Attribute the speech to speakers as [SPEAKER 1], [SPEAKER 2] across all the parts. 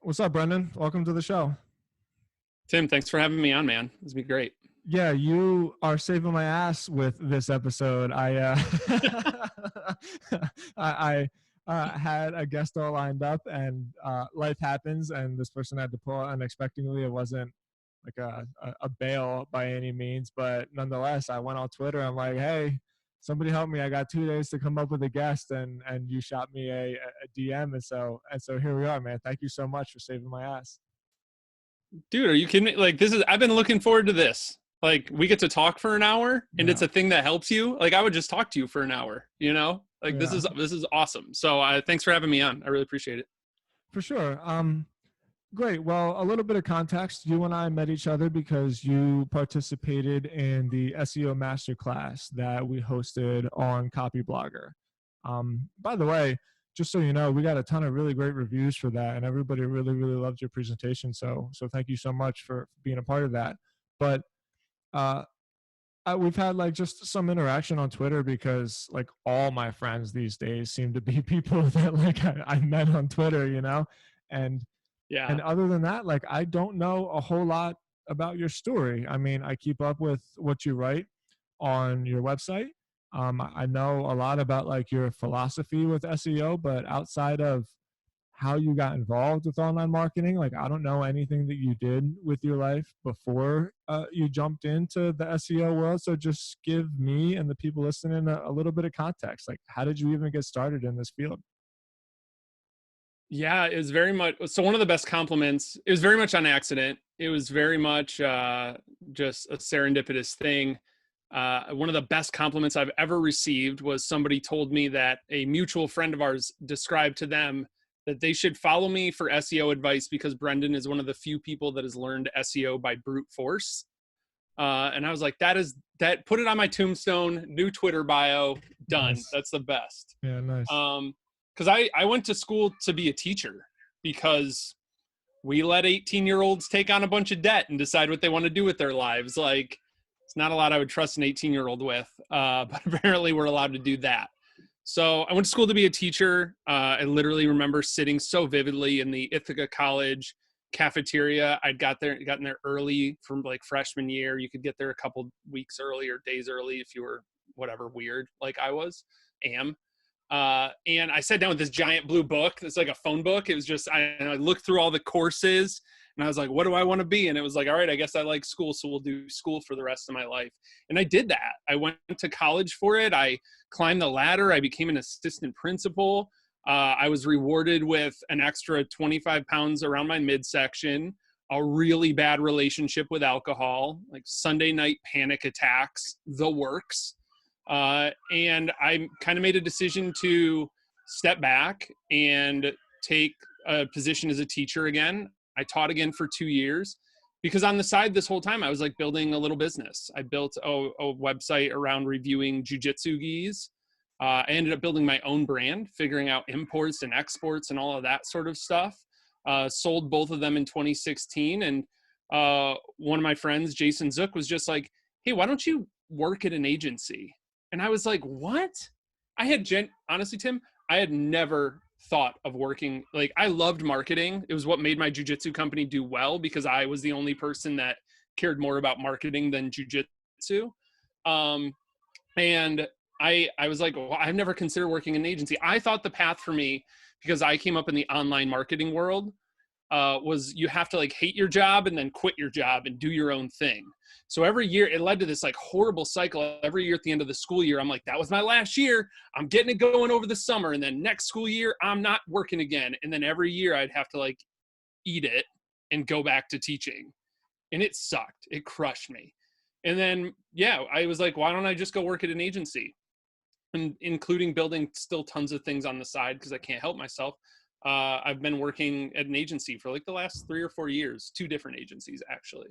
[SPEAKER 1] What's up, Brendan? Welcome to the show.
[SPEAKER 2] Tim, thanks for having me on, man. This would be great.
[SPEAKER 1] Yeah, you are saving my ass with this episode. I had a guest all lined up, and life happens, and this person had to pull out unexpectedly. It wasn't like a bail by any means, but nonetheless, I went on Twitter. I'm like, hey, somebody help me! I got 2 days to come up with a guest, and you shot me a DM, and so here we are, man. Thank you so much for saving my ass.
[SPEAKER 2] Dude, are you kidding me? Like, I've been looking forward to this. Like, we get to talk for an hour and it's
[SPEAKER 1] Yeah,
[SPEAKER 2] a thing that helps you. Like, I would just talk to you for an hour, you know? Like, this
[SPEAKER 1] yeah,
[SPEAKER 2] is awesome. So, thanks for having me on. I really appreciate it.
[SPEAKER 1] for sure. Great. Well, a little bit of context. You and I met each other because you participated in the SEO masterclass that we hosted on Copyblogger. By the way, just so you know, we got a ton of really great reviews for that, and everybody really, really loved your presentation. So thank you so much for being a part of that. But uh, we've had like just some interaction on Twitter because like all my friends these days seem to be people that like I met on Twitter, and
[SPEAKER 2] Yeah.
[SPEAKER 1] and other than that, like I don't know a whole lot about your story. I mean, I keep up with what you write on your website. I know a lot about like your philosophy with SEO, but outside of how you got involved with online marketing, like I don't know anything that you did with your life before you jumped into the SEO world. So just give me and the people listening a little bit of context. Like, how did you even get started in this field?
[SPEAKER 2] Yeah, it was very much so one of the best compliments. It was very much on accident. It was very much just a serendipitous thing. One of the best compliments I've ever received was somebody told me that a mutual friend of ours described to them that they should follow me for SEO advice because Brendan is one of the few people that has learned SEO by brute force. And I was like, that. Put it on my tombstone. New Twitter bio. Done.
[SPEAKER 1] Nice.
[SPEAKER 2] That's the best.
[SPEAKER 1] Yeah, nice.
[SPEAKER 2] Because I went to school to be a teacher because we let 18-year-olds take on a bunch of debt and decide what they want to do with their lives. Like, it's not a lot I would trust an 18-year-old with, but apparently we're allowed to do that. So I went to school to be a teacher. I literally remember sitting so vividly in the Ithaca College cafeteria. I'd gotten there early from like freshman year. You could get there a couple weeks early or days early if you were whatever weird like I am. And I sat down with this giant blue book. It's like a phone book. It was just, I looked through all the courses and I was like, what do I want to be? And it was like, all right, I guess I like school. So we'll do school for the rest of my life. And I did that. I went to college for it. I climbed the ladder. I became an assistant principal. I was rewarded with an extra 25 pounds around my midsection, a really bad relationship with alcohol, like Sunday night panic attacks, the works. And I kind of made a decision to step back and take a position as a teacher again. I taught again for 2 years because on the side this whole time I was like building a little business. I built a website around reviewing jujitsu gis. I ended up building my own brand, figuring out imports and exports and all of that sort of stuff. Sold both of them in 2016. And one of my friends, Jason Zook, was just like, hey, why don't you work at an agency? And I was like, what? Honestly, Tim, I had never thought of working. Like, I loved marketing. It was what made my jujitsu company do well because I was the only person that cared more about marketing than jujitsu. And I was like, well, I've never considered working in an agency. I thought the path for me, because I came up in the online marketing world, was you have to like hate your job and then quit your job and do your own thing. So every year it led to this like horrible cycle. Every year at the end of the school year, I'm like, that was my last year. I'm getting it going over the summer. And then next school year, I'm not working again. And then every year I'd have to like eat it and go back to teaching. And it sucked. It crushed me. And then, yeah, I was like, why don't I just go work at an agency? And including building still tons of things on the side because I can't help myself. I've been working at an agency for like the last 3 or 4 years, 2 different agencies, actually.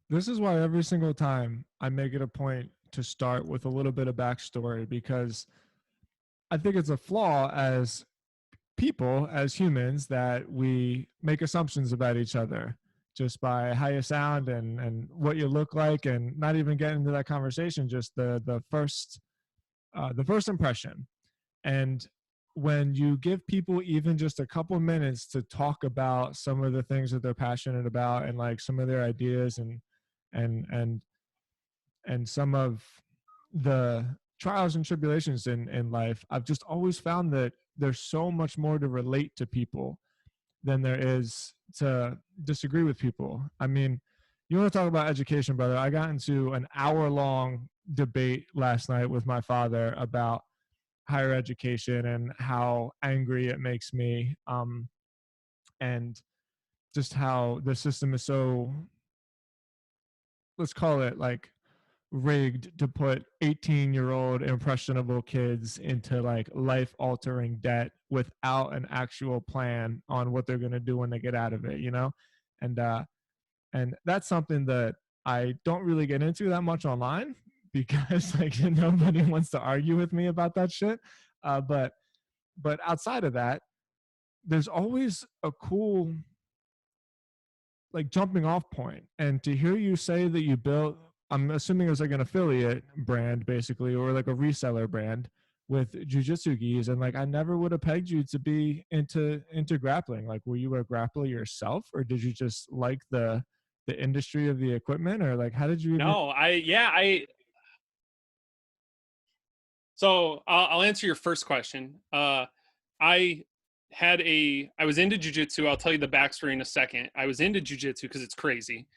[SPEAKER 1] This is why every single time I make it a point to start with a little bit of backstory, because I think it's a flaw as people, as humans, that we make assumptions about each other just by how you sound and what you look like, and not even get into that conversation, just the first impression. And when you give people even just a couple minutes to talk about some of the things that they're passionate about, and like some of their ideas, and and and some of the trials and tribulations in life, I've just always found that there's so much more to relate to people than there is to disagree with people. I mean, you want to talk about education, brother? I got into an hour-long debate last night with my father about higher education and how angry it makes me, and just how the system is so, let's call it like, rigged to put 18-year-old impressionable kids into like life altering debt without an actual plan on what they're going to do when they get out of it, you know? And and that's something that I don't really get into that much online, because like nobody wants to argue with me about that shit. But outside of that, there's always a cool like jumping off point. And to hear you say that you built, I'm assuming it was like an affiliate brand basically, or like a reseller brand with jujitsu gis, and like I never would have pegged you to be into grappling. Like, were you a grappler yourself, or did you just like the industry of the equipment, or like how did you even?
[SPEAKER 2] No, so I'll answer your first question. I I was into jujitsu. I'll tell you the backstory in a second. I was into jujitsu because it's crazy.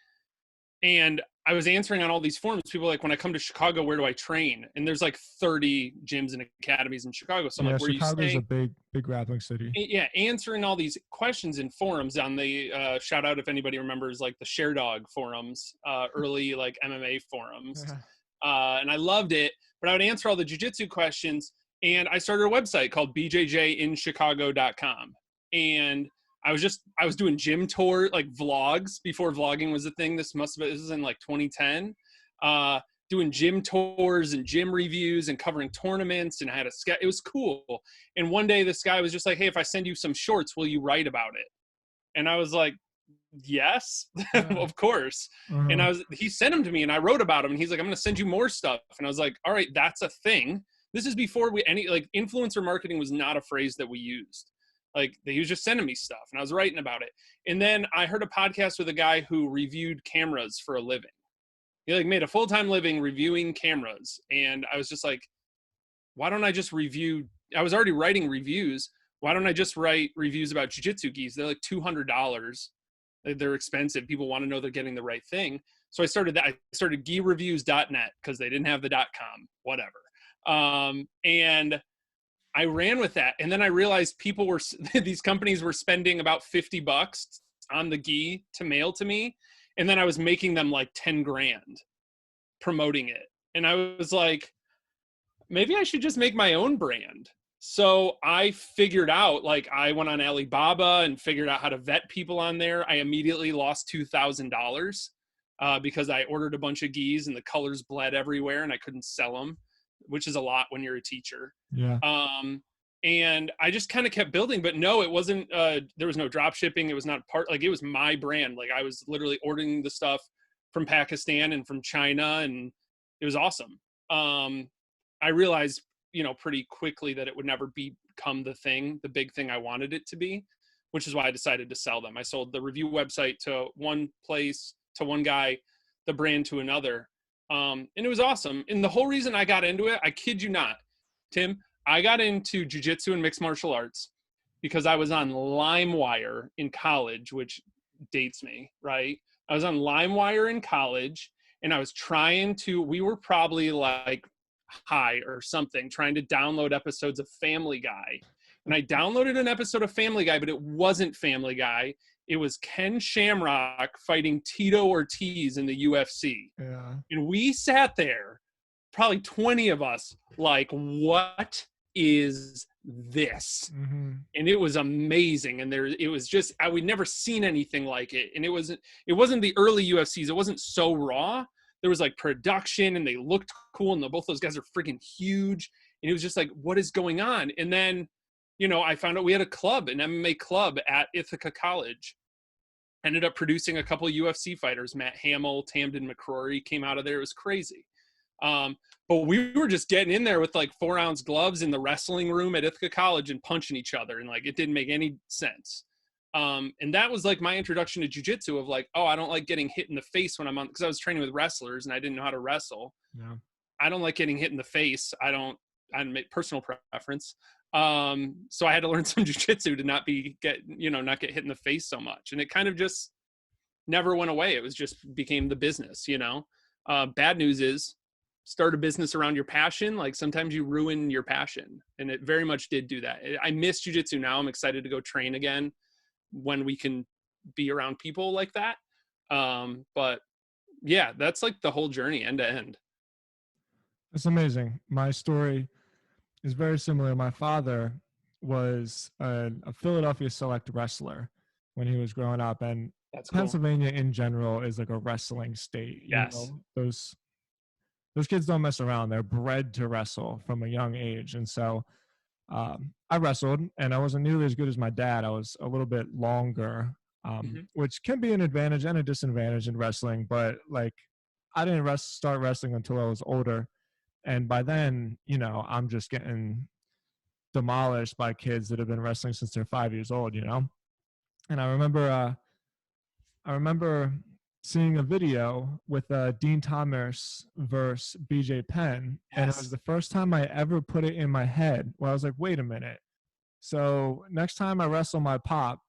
[SPEAKER 2] And I was answering on all these forums. People are like, when I come to Chicago, where do I train? And there's like 30 gyms and academies in Chicago. So I'm
[SPEAKER 1] Yeah,
[SPEAKER 2] like, where are you
[SPEAKER 1] Chicago's a
[SPEAKER 2] staying?
[SPEAKER 1] big grappling city.
[SPEAKER 2] Yeah, answering all these questions in forums on the shout out if anybody remembers like the Share Dog forums, early like MMA forums.
[SPEAKER 1] Yeah.
[SPEAKER 2] And I loved it, but I would answer all the jiu-jitsu questions, and I started a website called bjjinchicago.com. And I was doing gym tour, like vlogs before vlogging was a thing. This is in like 2010. Doing gym tours and gym reviews and covering tournaments, and I had it was cool. And one day this guy was just like, hey, if I send you some shorts, will you write about it? And I was like, yes,
[SPEAKER 1] Yeah.
[SPEAKER 2] of course. And
[SPEAKER 1] Uh-huh.
[SPEAKER 2] he sent them to me and I wrote about them, and he's like, I'm going to send you more stuff. And I was like, all right, that's a thing. This is before like influencer marketing was not a phrase that we used. Like he was just sending me stuff and I was writing about it. And then I heard a podcast with a guy who reviewed cameras for a living. He like made a full-time living reviewing cameras. And I was just like, why don't I just review? I was already writing reviews. Why don't I just write reviews about jiu-jitsu gis? They're like $200. They're expensive. People want to know they're getting the right thing. So I started that. I started gireviews.net because they didn't have the .com, whatever. And I ran with that. And then I realized these companies were spending about $50 on the gi to mail to me. And then I was making them like 10 grand promoting it. And I was like, maybe I should just make my own brand. So I figured out, like, I went on Alibaba and figured out how to vet people on there. I immediately lost $2,000 because I ordered a bunch of gis and the colors bled everywhere and I couldn't sell them, which is a lot when you're a teacher.
[SPEAKER 1] Yeah.
[SPEAKER 2] And I just kind of kept building, but no, it wasn't, there was no drop shipping. It was not like it was my brand. Like I was literally ordering the stuff from Pakistan and from China, and it was awesome. I realized, pretty quickly that it would never become the big thing I wanted it to be, which is why I decided to sell them. I sold the review website to one place, to one guy, the brand to another. And it was awesome. And the whole reason I got into it, I kid you not, Tim, I got into jiu-jitsu and mixed martial arts because I was on LimeWire in college, which dates me, right? I was on LimeWire in college, and I was we were probably like high or something, trying to download episodes of Family Guy. And I downloaded an episode of Family Guy, but it wasn't Family Guy. It was Ken Shamrock fighting Tito Ortiz in the UFC.
[SPEAKER 1] Yeah.
[SPEAKER 2] And we sat there, probably 20 of us, like, what is this?
[SPEAKER 1] Mm-hmm.
[SPEAKER 2] And it was amazing. And it was just, we'd never seen anything like it. And it wasn't the early UFCs. It wasn't so raw. There was like production and they looked cool. And both those guys are freaking huge. And it was just like, what is going on? And then, I found out we had an MMA club at Ithaca College. Ended up producing a couple of UFC fighters. Matt Hamill, Tamden McCrory came out of there. It was crazy. But we were just getting in there with like 4-ounce gloves in the wrestling room at Ithaca College and punching each other. And like, it didn't make any sense. And that was like my introduction to jujitsu of like, oh, I don't like getting hit in the face when I'm on, because I was training with wrestlers and I didn't know how to wrestle.
[SPEAKER 1] Yeah.
[SPEAKER 2] I don't like getting hit in the face. I make personal preference. So I had to learn some jujitsu to not get hit in the face so much. And it kind of just never went away. It was just became the business, Bad news is, start a business around your passion. Like sometimes you ruin your passion, and it very much did do that. I miss jujitsu now. I'm excited to go train again when we can be around people like that. But yeah, that's like the whole journey end to end.
[SPEAKER 1] It's amazing. My story is very similar. My father was a Philadelphia Select wrestler when he was growing up, and
[SPEAKER 2] That's cool.
[SPEAKER 1] Pennsylvania in general is like a wrestling state.
[SPEAKER 2] Yes.
[SPEAKER 1] Those kids don't mess around. They're bred to wrestle from a young age. And so I wrestled, and I wasn't nearly as good as my dad. I was a little bit longer, which can be an advantage and a disadvantage in wrestling. But like, I didn't start wrestling until I was older. And by then, I'm just getting demolished by kids that have been wrestling since they're 5 years old, And I remember seeing a video with Dean Thomas versus BJ Penn.
[SPEAKER 2] Yes.
[SPEAKER 1] And it was the first time I ever put it in my head where I was like, wait a minute. So next time I wrestle my pop,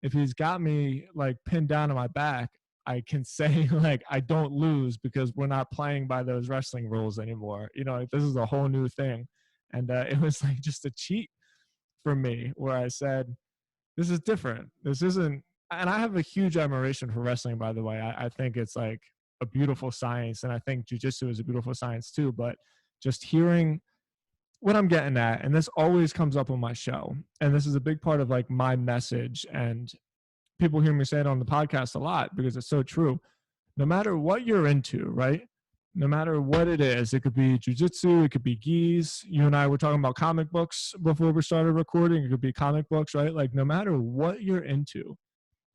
[SPEAKER 1] if he's got me like pinned down on my back, I can say like, I don't lose because we're not playing by those wrestling rules anymore. Like, this is a whole new thing. And it was like just a cheat for me where I said, this is different. This isn't, and I have a huge admiration for wrestling, by the way. I think it's like a beautiful science, and I think jiu-jitsu is a beautiful science too. But just hearing what I'm getting at, and this always comes up on my show, and this is a big part of like my message, and people hear me say it on the podcast a lot because it's so true. No matter what you're into, right? No matter what it is, it could be jiu-jitsu, it could be gis. You and I were talking about comic books before we started recording. It could be comic books, right? Like no matter what you're into,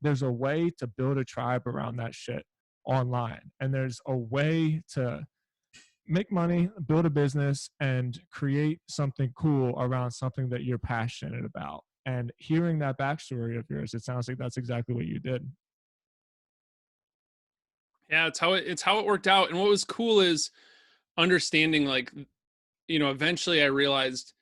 [SPEAKER 1] there's a way to build a tribe around that shit online. And there's a way to make money, build a business, and create something cool around something that you're passionate about. And hearing that backstory of yours, it sounds like that's exactly what you did.
[SPEAKER 2] Yeah, it's how it worked out. And what was cool is understanding, like, eventually I realized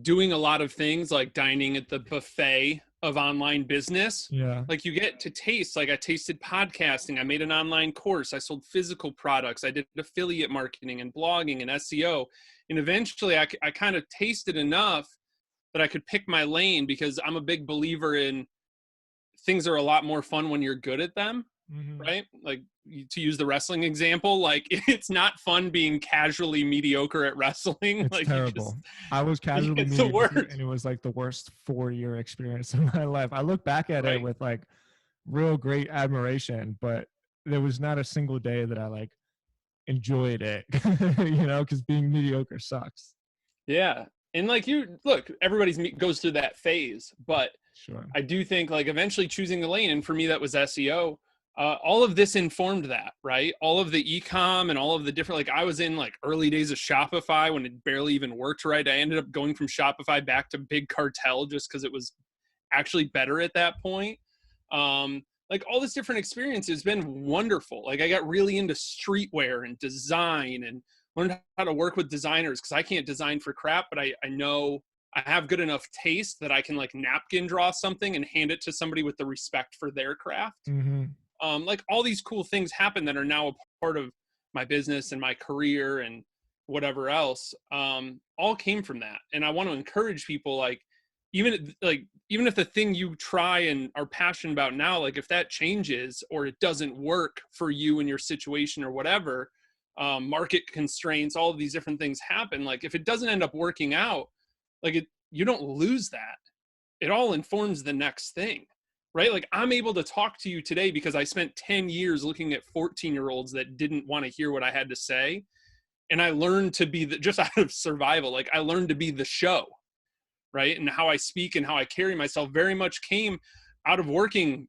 [SPEAKER 2] doing a lot of things like dining at the buffet of online business.
[SPEAKER 1] Yeah.
[SPEAKER 2] Like you get to taste, like I tasted podcasting. I made an online course. I sold physical products. I did affiliate marketing and blogging and SEO. And eventually I kind of tasted enough that I could pick my lane, because I'm a big believer in things are a lot more fun when you're good at them. Mm-hmm. Right? Like, to use the wrestling example, like it's not fun being casually mediocre at wrestling.
[SPEAKER 1] It's
[SPEAKER 2] like
[SPEAKER 1] terrible. I was casually mediocre, and it was like the worst 4-year experience of my life. I look back at it with like real great admiration, but there was not a single day that I like enjoyed it, because being mediocre sucks.
[SPEAKER 2] Yeah. And like everybody goes through that phase, but
[SPEAKER 1] sure.
[SPEAKER 2] I do think like eventually choosing the lane, and for me that was SEO. All of this informed that, right? All of the e-com and all of the different, like I was in like early days of Shopify when it barely even worked right. I ended up going from Shopify back to Big Cartel just because it was actually better at that point. Like all this different experience has been wonderful. Like I got really into streetwear and design and learned how to work with designers, because I can't design for crap, but I know I have good enough taste that I can like napkin draw something and hand it to somebody with the respect for their craft.
[SPEAKER 1] Mm-hmm.
[SPEAKER 2] Like all these cool things happen that are now a part of my business and my career and whatever else, all came from that. And I want to encourage people, like, even if the thing you try and are passionate about now, like if that changes or it doesn't work for you in your situation or whatever, market constraints, all of these different things happen. Like if it doesn't end up working out, like you don't lose that. It all informs the next thing. Right? Like I'm able to talk to you today because I spent 10 years looking at 14-year-olds that didn't want to hear what I had to say. And I learned to be just out of survival. Like I learned to be the show, right? And how I speak and how I carry myself very much came out of working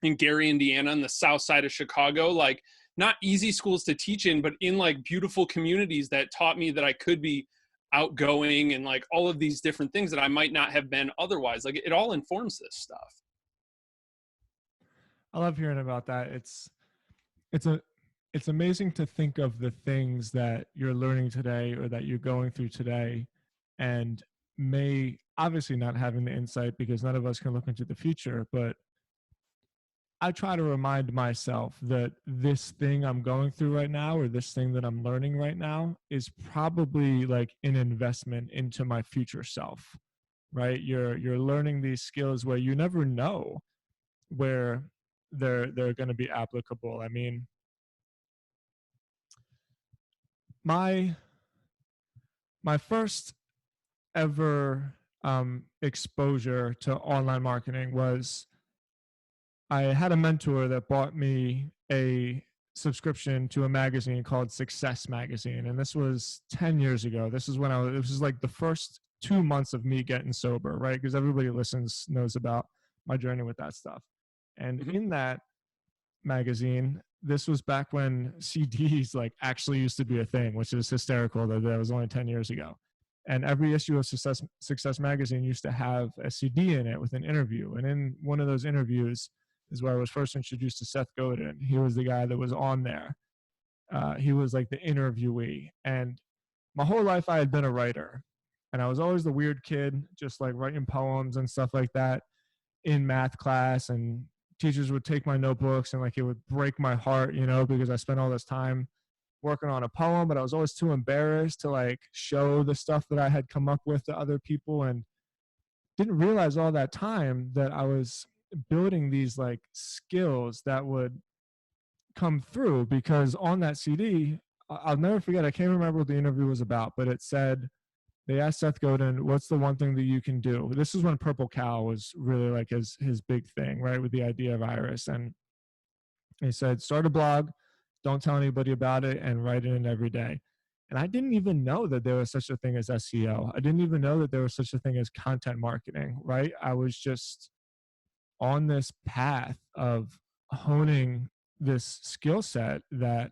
[SPEAKER 2] in Gary, Indiana, on the south side of Chicago. Like not easy schools to teach in, but in like beautiful communities that taught me that I could be outgoing and like all of these different things that I might not have been otherwise. Like it all informs this stuff.
[SPEAKER 1] I love hearing about that. It's a it's amazing to think of the things that you're learning today or that you're going through today, and may obviously not having the insight because none of us can look into the future, but I try to remind myself that this thing I'm going through right now or this thing that I'm learning right now is probably like an investment into my future self, right? You're learning these skills where you never know where they're going to be applicable. I mean, my my first ever exposure to online marketing was I had a mentor that bought me a subscription to a magazine called Success Magazine, and this was 10 years ago. This is when this was like the first 2 months of me getting sober, right? Because everybody listens knows about my journey with that stuff. And
[SPEAKER 2] Mm-hmm.
[SPEAKER 1] in that magazine, this was back when CDs like actually used to be a thing, which is hysterical that was only 10 years ago. And every issue of Success Magazine used to have a CD in it with an interview. And in one of those interviews is where I was first introduced to Seth Godin. He was the guy that was on there. He was like the interviewee. And my whole life I had been a writer. And I was always the weird kid, just like writing poems and stuff like that in math class. And teachers would take my notebooks and like it would break my heart, because I spent all this time working on a poem, but I was always too embarrassed to like show the stuff that I had come up with to other people, and didn't realize all that time that I was building these like skills that would come through because on that CD, I'll never forget, I can't remember what the interview was about, but it said, they asked Seth Godin, what's the one thing that you can do? This is when Purple Cow was really like his big thing, right? With the idea of Iris. And he said, start a blog, don't tell anybody about it, and write it in every day. And I didn't even know that there was such a thing as SEO. I didn't even know that there was such a thing as content marketing, right? I was just on this path of honing this skill set that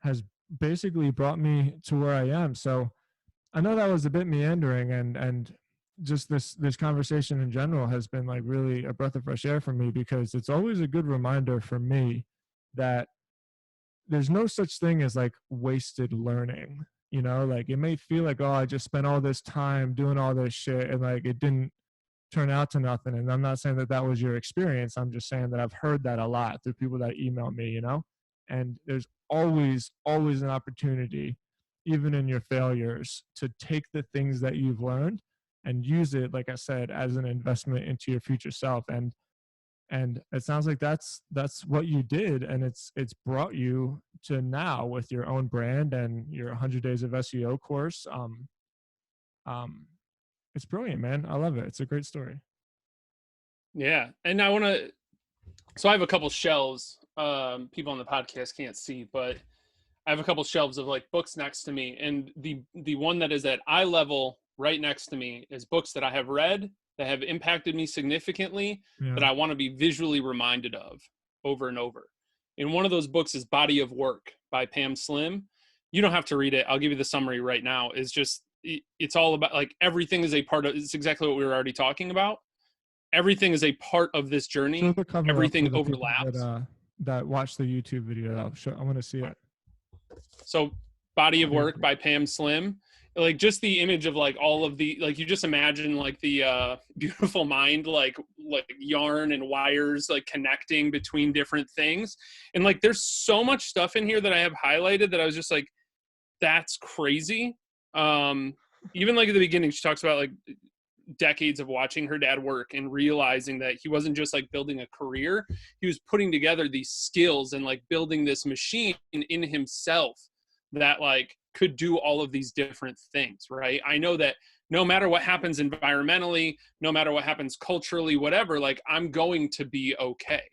[SPEAKER 1] has basically brought me to where I am. So I know that was a bit meandering, and just this conversation in general has been like really a breath of fresh air for me, because it's always a good reminder for me that there's no such thing as like wasted learning. Like it may feel like, oh, I just spent all this time doing all this shit and like it didn't turn out to nothing. And I'm not saying that that was your experience. I'm just saying that I've heard that a lot through people that email me, and there's always an opportunity, even in your failures, to take the things that you've learned and use it, like I said, as an investment into your future self. And it sounds like that's what you did, and it's brought you to now with your own brand and your 100 days of SEO course. It's brilliant, man. I love it. It's a great story.
[SPEAKER 2] Yeah. And I want to, so I have a couple shelves. People on the podcast can't see, but I have a couple shelves of like books next to me. And the one that is at eye level right next to me is books that I have read that have impacted me significantly, that
[SPEAKER 1] Yeah.
[SPEAKER 2] I want to be visually reminded of over and over. And one of those books is Body of Work by Pam Slim. You don't have to read it. I'll give you the summary right now. It's all about like everything is a part of, it's exactly what we were already talking about. Everything is a part of this
[SPEAKER 1] Show
[SPEAKER 2] journey.
[SPEAKER 1] the cover up
[SPEAKER 2] Everything
[SPEAKER 1] for the people
[SPEAKER 2] overlaps.
[SPEAKER 1] that watch the YouTube video. I want to see it.
[SPEAKER 2] So Body of
[SPEAKER 1] Body of
[SPEAKER 2] Work
[SPEAKER 1] Work.
[SPEAKER 2] by Pam Slim. Like just the image of like all of the, like you just imagine like the beautiful mind, like yarn and wires like connecting between different things. And like there's so much stuff in here that I have highlighted that I was just like, that's crazy. Even like at the beginning, she talks about like decades of watching her dad work and realizing that he wasn't just like building a career, he was putting together these skills and like building this machine in himself that like could do all of these different things, right? I know that no matter what happens environmentally, no matter what happens culturally, whatever, like I'm going to be okay.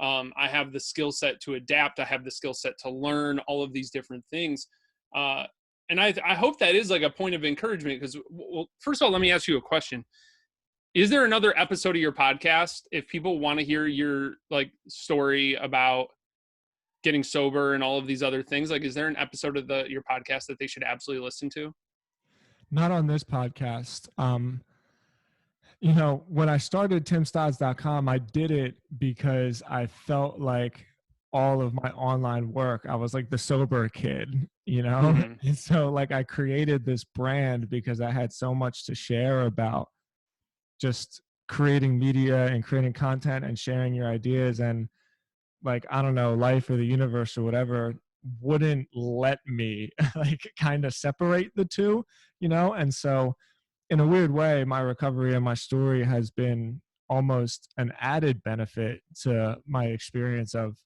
[SPEAKER 2] I have the skill set to adapt. I have the skill set to learn all of these different things. And I hope that is like a point of encouragement because, well, first of all, let me ask you a question. Is there another episode of your podcast if people want to hear your like story about getting sober and all of these other things, like, is there an episode of your podcast that they should absolutely listen to?
[SPEAKER 1] Not on this podcast. When I started timstods.com, I did it because I felt like all of my online work, I was like the sober kid,
[SPEAKER 2] Mhm.
[SPEAKER 1] And so like I created this brand because I had so much to share about just creating media and creating content and sharing your ideas. And like, I don't know, life or the universe or whatever wouldn't let me like kind of separate the two, And so in a weird way, my recovery and my story has been almost an added benefit to my experience of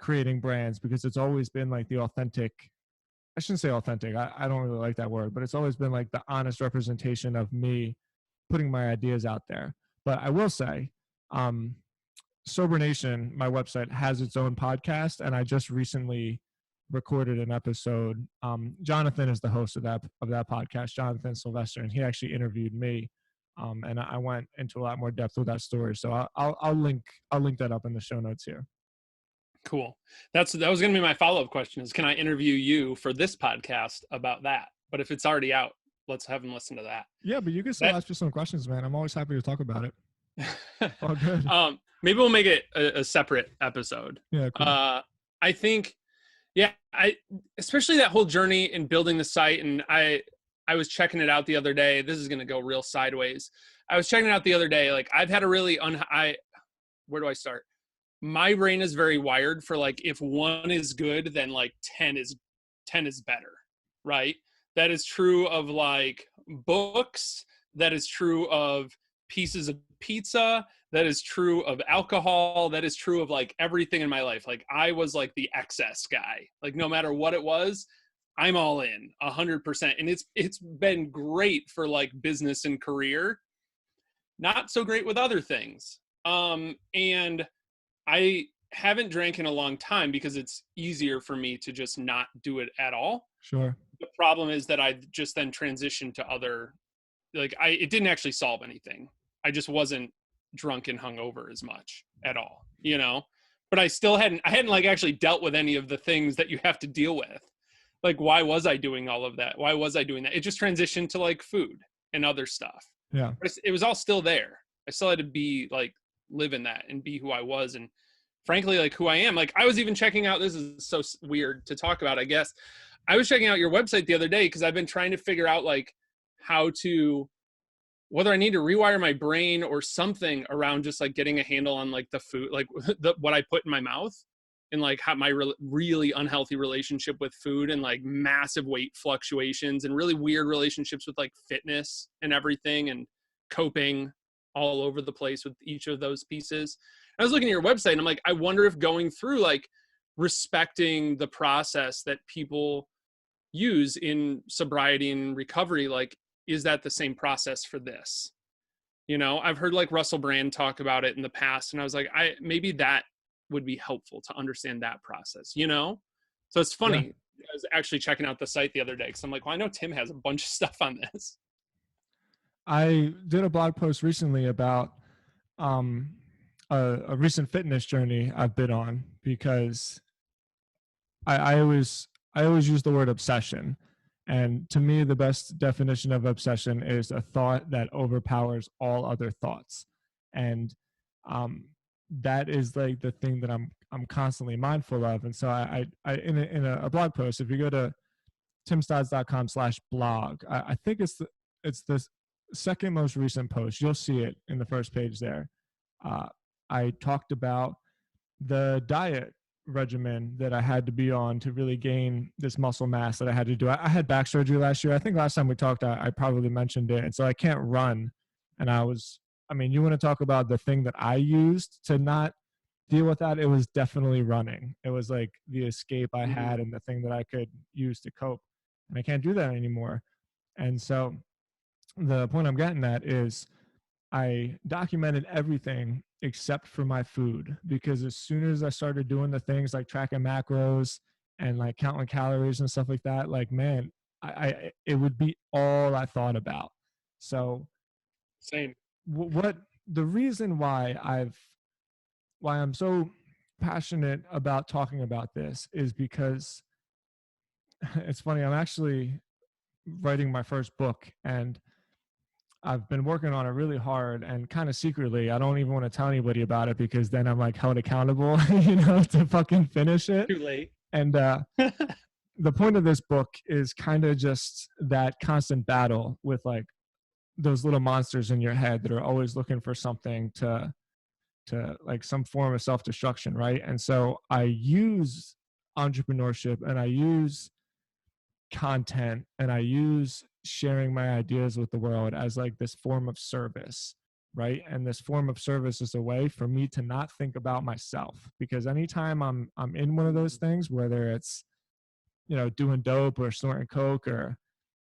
[SPEAKER 1] creating brands, because it's always been like the authentic, I shouldn't say authentic, I don't really like that word, but it's always been like the honest representation of me putting my ideas out there. But I will say, um, Sober Nation, my website, has its own podcast, and I just recently recorded an episode. Jonathan is the host of that podcast, Jonathan Sylvester, and he actually interviewed me, and I went into a lot more depth with that story. So I'll link that up in the show notes here.
[SPEAKER 2] Cool. That was going to be my follow-up question, is can I interview you for this podcast about that? But if it's already out, let's have them listen to that.
[SPEAKER 1] Yeah, but you can still ask me some questions, man. I'm always happy to talk about it. All good.
[SPEAKER 2] Maybe we'll make it a separate episode.
[SPEAKER 1] Yeah, cool.
[SPEAKER 2] I think, yeah, especially that whole journey in building the site. And I was checking it out the other day. This is going to go real sideways. I was checking it out the other day. Like, I've had a really, where do I start? My brain is very wired for like, if one is good, then like 10 is better. Right. That is true of like books. That is true of pieces of pizza. That is true of alcohol. That is true of like everything in my life. Like, I was like the excess guy. Like, no matter what it was, I'm all in 100%. And it's been great for like business and career. Not so great with other things. And I haven't drank in a long time because it's easier for me to just not do it at all.
[SPEAKER 1] Sure.
[SPEAKER 2] The problem is that I just then transitioned to other, like, it didn't actually solve anything. I just wasn't drunk and hungover as much at all, but I hadn't like actually dealt with any of the things that you have to deal with. Like, why was I doing all of that? Why was I doing that? It just transitioned to like food and other stuff.
[SPEAKER 1] Yeah.
[SPEAKER 2] But it was all still there. I still had to be like, live in that and be who I was. And frankly, like who I am, like I was even checking out, this is so weird to talk about, I guess. I was checking out your website the other day because I've been trying to figure out like whether I need to rewire my brain or something around just like getting a handle on like the food, like what I put in my mouth, and like how my really unhealthy relationship with food and like massive weight fluctuations and really weird relationships with like fitness and everything and coping all over the place with each of those pieces. I was looking at your website and I'm like, I wonder if going through like respecting the process that people use in sobriety and recovery, like, is that the same process for this? I've heard like Russell Brand talk about it in the past, and I was like, maybe that would be helpful to understand that process, So it's funny. Yeah. I was actually checking out the site the other day because I'm like, well, I know Tim has a bunch of stuff on this.
[SPEAKER 1] I did a blog post recently about a recent fitness journey I've been on, because I always use the word obsession. And to me, the best definition of obsession is a thought that overpowers all other thoughts. And that is like the thing that I'm constantly mindful of. And so I in a blog post, if you go to timstods.com/blog, I think it's the second most recent post. You'll see it in the first page there. I talked about the diet regimen that I had to be on to really gain this muscle mass that I had to do. I had back surgery last year. I think last time we talked, I probably mentioned it. And so I can't run. And you want to talk about the thing that I used to not deal with that? It was definitely running. It was like the escape I had and the thing that I could use to cope. And I can't do that anymore. And so the point I'm getting at is I documented everything except for my food, because as soon as I started doing the things like tracking macros and like counting calories and stuff like that, like, man, it would be all I thought about. So
[SPEAKER 2] same.
[SPEAKER 1] What the reason why I'm so passionate about talking about this is because it's funny. I'm actually writing my first book, and I've been working on it really hard and kind of secretly. I don't even want to tell anybody about it because then I'm like held accountable, to fucking finish it.
[SPEAKER 2] Too late.
[SPEAKER 1] And the point of this book is kind of just that constant battle with like those little monsters in your head that are always looking for something to like some form of self-destruction, right? And so I use entrepreneurship and I use content and I use sharing my ideas with the world as like this form of service, right? And this form of service is a way for me to not think about myself, because anytime I'm in one of those things, whether it's doing dope or snorting coke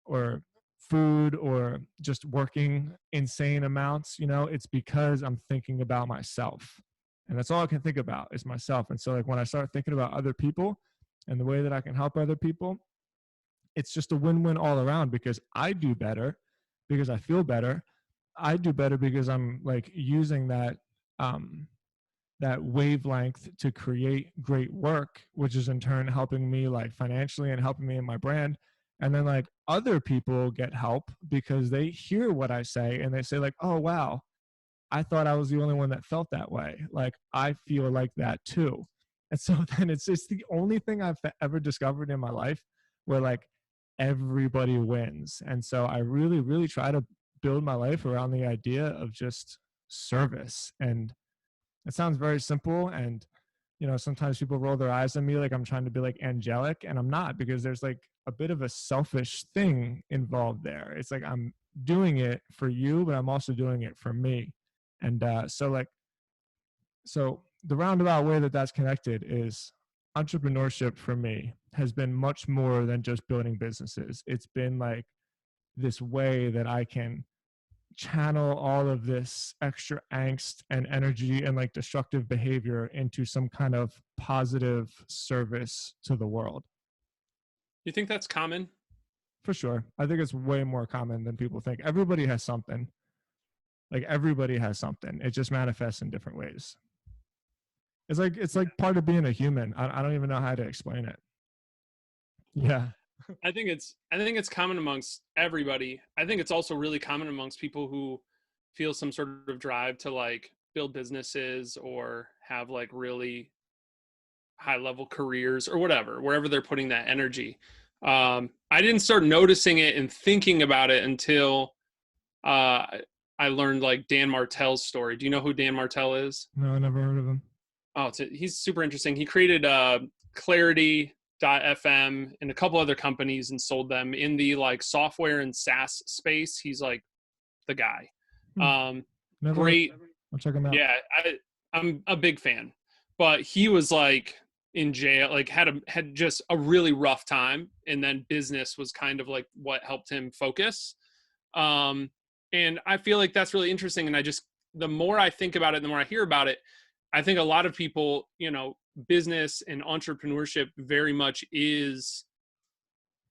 [SPEAKER 1] or food or just working insane amounts, it's because I'm thinking about myself. And that's all I can think about is myself. And so like when I start thinking about other people and the way that I can help other people, it's just a win-win all around, because I do better because I feel better. I do better because I'm like using that wavelength to create great work, which is in turn helping me like financially and helping me in my brand. And then like other people get help because they hear what I say and they say like, oh, wow, I thought I was the only one that felt that way. Like I feel like that too. And so then it's just the only thing I've ever discovered in my life where like everybody wins. And so I really, really try to build my life around the idea of just service. And it sounds very simple, and sometimes people roll their eyes at me like I'm trying to be like angelic, and I'm not, because there's like a bit of a selfish thing involved there. It's like I'm doing it for you, but I'm also doing it for me. And so the roundabout way that that's connected is entrepreneurship for me has been much more than just building businesses. It's been like this way that I can channel all of this extra angst and energy and like destructive behavior into some kind of positive service to the world.
[SPEAKER 2] You think that's common?
[SPEAKER 1] For sure. I think it's way more common than people think. Everybody has something. Like everybody has something. It just manifests in different ways. It's like part of being a human. I don't even know how to explain it. Yeah.
[SPEAKER 2] I think it's common amongst everybody. I think it's also really common amongst people who feel some sort of drive to like build businesses or have like really high level careers or whatever, wherever they're putting that energy. I didn't start noticing it and thinking about it until I learned like Dan Martell's story. Do you know who Dan Martell is?
[SPEAKER 1] No, I never heard of him.
[SPEAKER 2] Oh, he's super interesting. He created Clarity.fm and a couple other companies and sold them in the like software and SaaS space. He's like the guy. Great.
[SPEAKER 1] I'll check him out.
[SPEAKER 2] Yeah, I'm a big fan. But he was like in jail, like had just a really rough time, and then business was kind of like what helped him focus. And I feel like that's really interesting. And the more I think about it, the more I hear about it, I think a lot of people, business and entrepreneurship very much is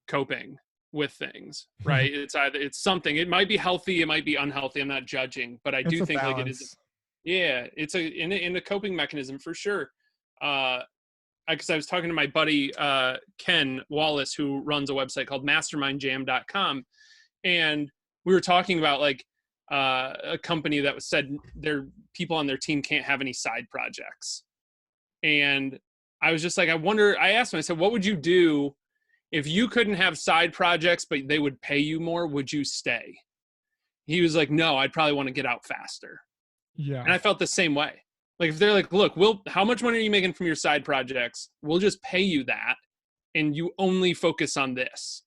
[SPEAKER 2] coping with things, right? It's something, it might be healthy, it might be unhealthy. I'm not judging, but I do think balance. Like it is. Yeah. It's in a coping mechanism for sure. Because I was talking to my buddy, Ken Wallace, who runs a website called mastermindjam.com. And we were talking about like, a company that said their people on their team can't have any side projects. And I was just like, I asked him, I said, what would you do if you couldn't have side projects, but they would pay you more? Would you stay? He was like, no, I'd probably want to get out faster. Yeah. And I felt the same way. Like if they're like, look, how much money are you making from your side projects? We'll just pay you that. And you only focus on this.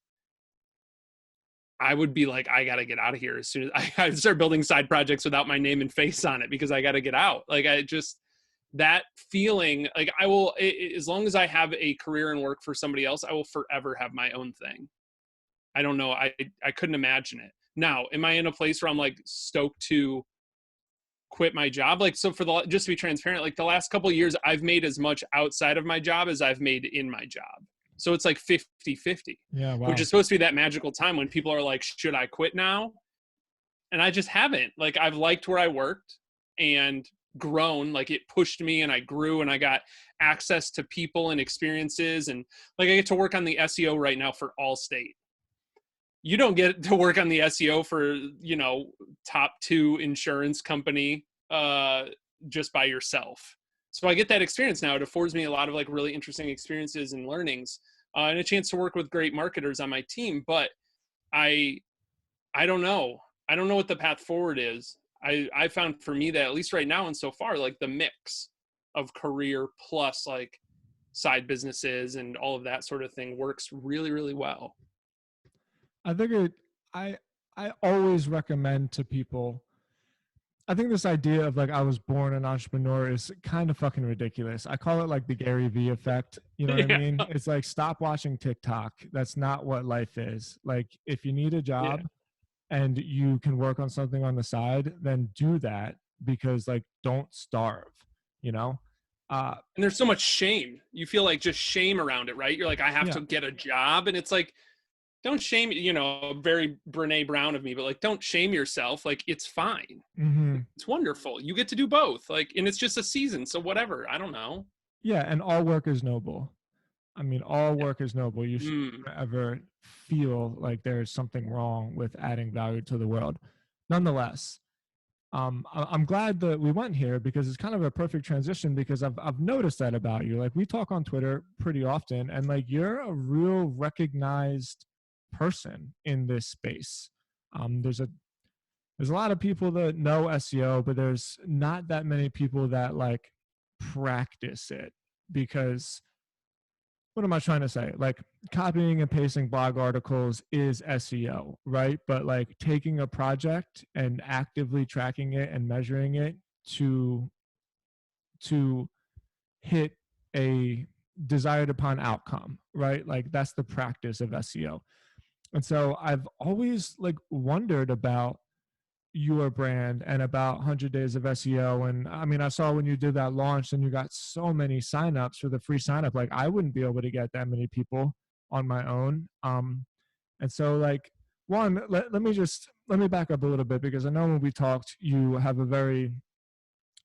[SPEAKER 2] I would be like, I got to get out of here as soon as I start building side projects without my name and face on it, because I got to get out. Like that feeling, like I will, as long as I have a career and work for somebody else, I will forever have my own thing. I don't know. I couldn't imagine it. Now, am I in a place where I'm like stoked to quit my job? Like, so just to be transparent, like the last couple of years, I've made as much outside of my job as I've made in my job. So it's like 50-50,
[SPEAKER 1] yeah, wow.
[SPEAKER 2] Which is supposed to be that magical time when people are like, should I quit now? And I just haven't. Like, I've liked where I worked, and grown. Like it pushed me and I grew and I got access to people and experiences. And like I get to work on the SEO right now for Allstate. You don't get to work on the SEO for, you know, top 2 insurance company just by yourself. So I get that experience now. It affords me a lot of like really interesting experiences and learnings and a chance to work with great marketers on my team. But I don't know. I don't know what the path forward is. I found for me that at least right now and so far, like the mix of career plus like side businesses and all of that sort of thing works really, really well.
[SPEAKER 1] I think I I always recommend to people. I think this idea of like I was born an entrepreneur is kind of fucking ridiculous. I call it like the Gary V effect. You know what I
[SPEAKER 2] Yeah.
[SPEAKER 1] mean? It's like stop watching TikTok. That's not what life is. Like if you need a
[SPEAKER 2] Yeah.
[SPEAKER 1] job and you can work on something on the side, then do that because like don't starve, you know? Uh
[SPEAKER 2] And there's so much shame. You feel like just shame around it, right? You're like, I have
[SPEAKER 1] yeah.
[SPEAKER 2] to get a job. And it's like, don't shame, you know, very Brene Brown of me, but like, don't shame yourself. Like, it's fine.
[SPEAKER 1] Mhm.
[SPEAKER 2] It's wonderful. You get to do both. Like, and it's just a season. So whatever. I don't know.
[SPEAKER 1] Yeah, and all work is noble. I mean, all
[SPEAKER 2] Yeah.
[SPEAKER 1] work is noble. You should
[SPEAKER 2] Mm.
[SPEAKER 1] never ever feel like there is something wrong with adding value to the world. Nonetheless, I'm glad that we went here because it's kind of a perfect transition because I've noticed that about you. Like we talk on Twitter pretty often, and like you're a real recognized person in this space. There's a lot of people that know SEO, but there's not that many people that like practice it because what am I trying to say? Like copying and pasting blog articles is SEO, right? But like taking a project and actively tracking it and measuring it to to hit a desired upon outcome, right? Like that's the practice of SEO. And so I've always like wondered about your brand and about 100 days of SEO. And I mean, I saw when you did that launch and you got so many signups for the free signup, like I wouldn't be able to get that many people on my own. And so like, one, let me back up a little bit because I know when we talked, you have a very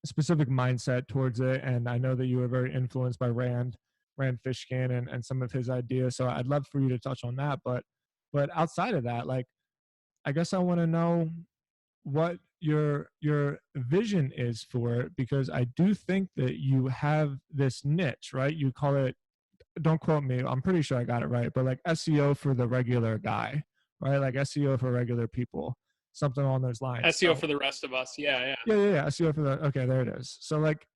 [SPEAKER 1] specific mindset towards it. And I know that you were very influenced by Rand Fishkin and some of his ideas. So I'd love for you to touch on that. But outside of that, like, I guess I want to know what your vision is for it because I do think that you have this niche, right? You call it, don't quote me, I'm pretty sure I got it right, but like SEO for the regular guy, right? Like SEO for regular people, something along those lines.
[SPEAKER 2] SEO
[SPEAKER 1] So
[SPEAKER 2] for the rest of us. Yeah. Yeah.
[SPEAKER 1] yeah, SEO for the, okay, there it is. So like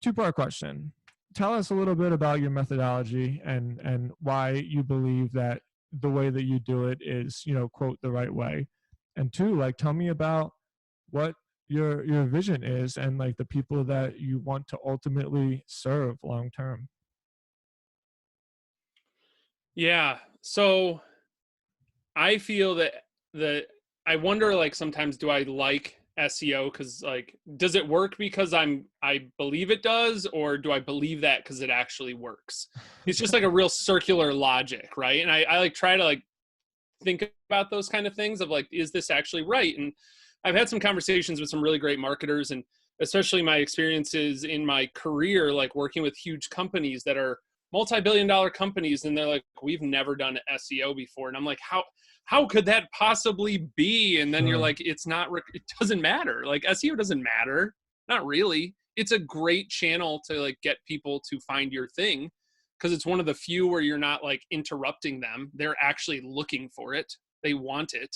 [SPEAKER 1] two-part question. Tell us a little bit about your methodology and why you believe that the way that you do it is, you know, quote, the right way. And two, like tell me about what your vision is and like the people that you want to ultimately serve long term.
[SPEAKER 2] Yeah. So I feel that I wonder like sometimes do I like SEO because like does it work because I believe it does or do I believe that because it actually works? It's just like a real circular logic, right? And I like try to like think about those kind of things of like is this actually right? And I've had some conversations with some really great marketers and especially my experiences in my career like working with huge companies that are multi-billion-dollar companies and they're like we've never done SEO before and I'm like how could that possibly be? And then you're
[SPEAKER 1] Sure.
[SPEAKER 2] like it's not it doesn't matter. Like SEO doesn't matter. Not really. It's a great channel to like get people to find your thing because it's one of the few where you're not like interrupting them. They're actually looking for it. They want it.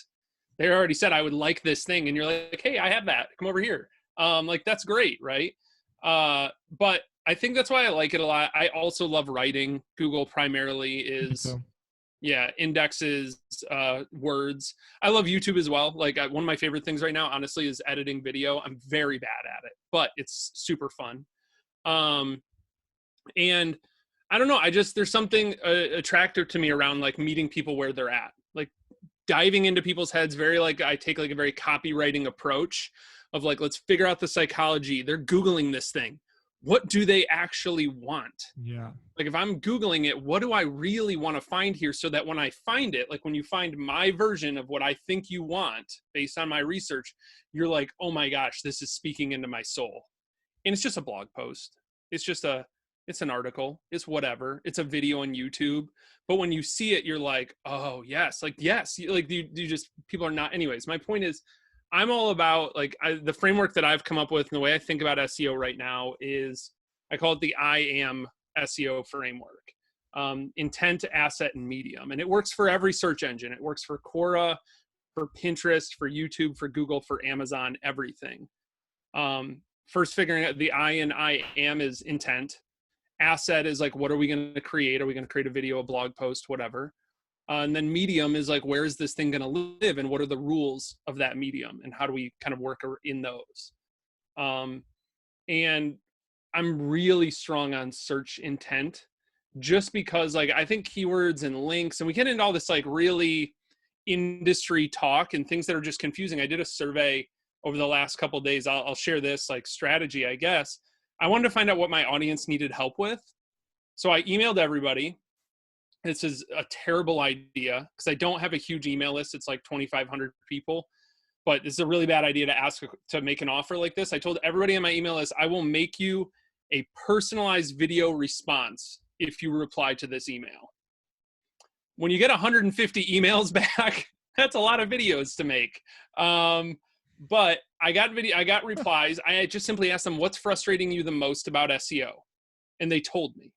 [SPEAKER 2] They already said I would like this thing and you're like hey I have that, come over here. Like that's great, right? But I think that's why I like it a lot. I also love writing. Google primarily
[SPEAKER 1] Me
[SPEAKER 2] is
[SPEAKER 1] too.
[SPEAKER 2] yeah indexes words. I love YouTube as well. Like one of my favorite things right now honestly is editing video. I'm very bad at it but it's super fun. um and I don't know, I just there's something attractive to me around like meeting people where they're at, like diving into people's heads. Very like I take like a very copywriting approach of like let's figure out the psychology. They're googling this thing, what do they actually want?
[SPEAKER 1] Yeah.
[SPEAKER 2] Like if I'm googling it, what do I really want to find here so that when I find it, like when you find my version of what I think you want based on my research, you're like oh my gosh this is speaking into my soul. and it's just a blog post. It's an article. It's whatever. It's a video on YouTube. But when you see it, you're like, oh yes, like yes, you just people are not. Anyways, my point is, I'm all about like the framework that I've come up with and the way I think about SEO right now is I call it the I am SEO framework. Intent, asset, and medium, and it works for every search engine. It works for Quora, for Pinterest, for YouTube, for Google, for Amazon, everything. First, figuring out the I in I am is intent. Asset is like, what are we going to create? Are we going to create a video, a blog post, whatever? And then medium is like, where is this thing going to live, and what are the rules of that medium, and how do we kind of work in those? And I'm really strong on search intent, just because like I think keywords and links, and we get into all this like really industry talk and things that are just confusing. I did a survey over the last couple of days. I'll share this like strategy, I guess. I wanted to find out what my audience needed help with. So I emailed everybody. This is a terrible idea because I don't have a huge email list. It's like 2,500 people, but it's a really bad idea to ask to make an offer like this. I told everybody on my email list, I will make you a personalized video response if you reply to this email. When you get 150 emails back, that's a lot of videos to make. But I got replies. I just simply asked them, what's frustrating you the most about SEO? And they told me.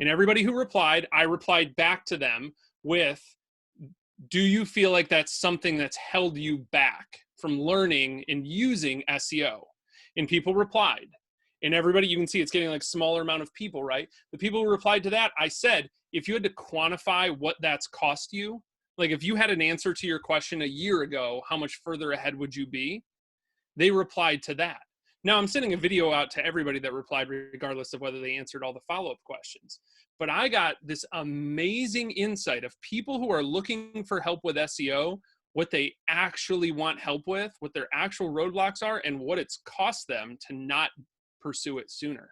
[SPEAKER 2] And everybody who replied, I replied back to them with, do you feel like that's something that's held you back from learning and using SEO? And people replied. And everybody, you can see it's getting like smaller amount of people, right? The people who replied to that, I said, if you had to quantify what that's cost you, like if you had an answer to your question a year ago, how much further ahead would you be? They replied to that. Now I'm sending a video out to everybody that replied, regardless of whether they answered all the follow-up questions. But I got this amazing insight of people who are looking for help with SEO, what they actually want help with, what their actual roadblocks are, and what it's cost them to not pursue it sooner,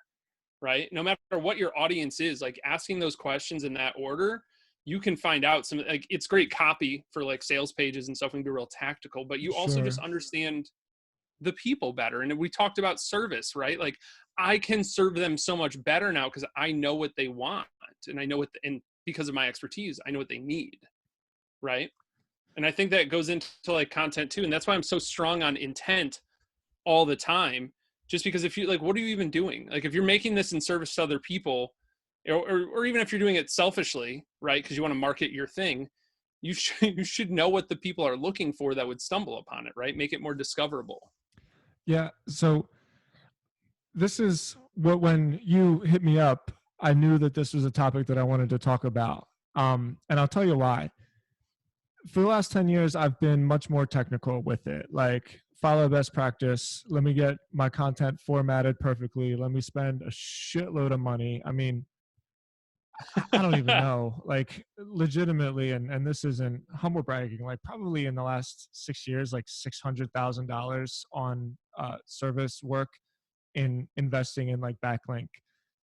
[SPEAKER 2] right? No matter what your audience is, like asking those questions in that order, you can find out some, like it's great copy for like sales pages and stuff and be real tactical, but you also just understand the people better. And we talked about service, right? Like I can serve them so much better now because I know what they want, and I know what, and because of my expertise, I know what they need, right? And I think that goes into like content too. And that's why I'm so strong on intent all the time, just because if you like, what are you even doing? Like if you're making this in service to other people, or even if you're doing it selfishly, right? Because you want to market your thing, you should know what the people are looking for that would stumble upon it, right? Make it more discoverable.
[SPEAKER 1] Yeah. So this is what, when you hit me up, I knew that this was a topic that I wanted to talk about. And I'll tell you why. For the last 10 years, I've been much more technical with it. Like follow best practice. Let me get my content formatted perfectly. Let me spend a shitload of money. I mean, I don't even know, like legitimately, and this isn't humble bragging, like probably in the last 6 years, like $600,000 on service work in investing in like backlink